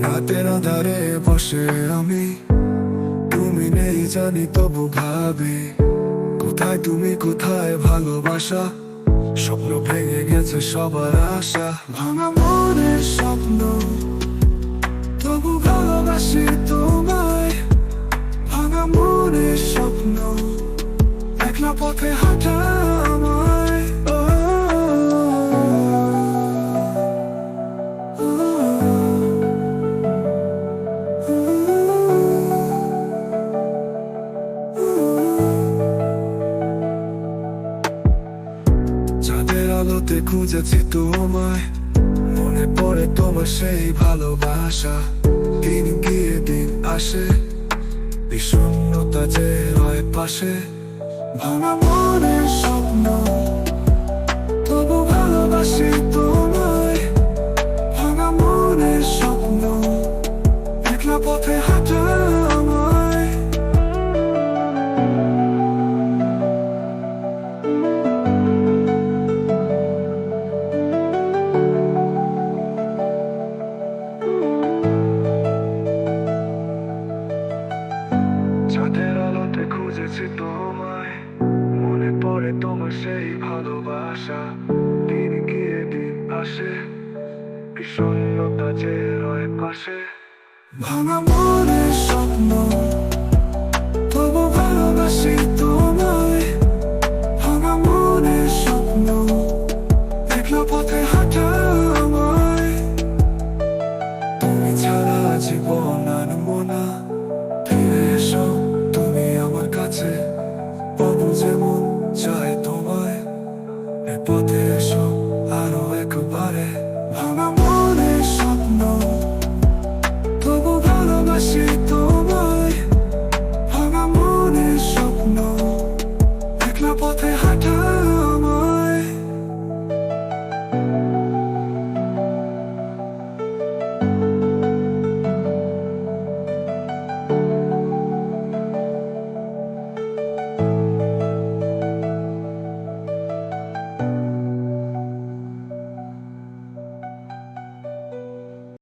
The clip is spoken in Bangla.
রাতের আধারে বসে আমি, তুমি নেই জানি তবু ভাবি, কোথায় তুমি কোথায় ভালোবাসা। স্বপ্ন ভেঙে গেছে সবার আশা, ভাঙা মনের স্বপ্ন তবু ভালোবাসি তোমায়। ভাঙা মনের স্বপ্ন, একলা পথে হাঁটা আমায়। চাঁদের আলোতে খুঁজেছি তোমায়, মনে পড়ে তোমার সেই ভালোবাসা। দিন গিয়ে দিন আসে, বিষণ্ণতা যে হয় পাশে। ভাঙা মনের স্বপ্ন তবু ভালোবাসি তোমায়। ভাঙা মনের স্বপ্ন, একলা পথে হাঁটা আমায়। চাঁদের আলোতে খুঁজেছি তোমায়, মনে পড়ে তোমার সেই ভালোবাসা। দিন গিয়ে দিন আসে, বিষণ্ণতা যে রয় পাশে। ভাঙা মনের স্বপ্ন তবু ভালোবাসি তোমায়। ভাঙা মনের স্বপ্ন, একলা পথে হাঁটা আমায়। তুমি ছাড়া জীবন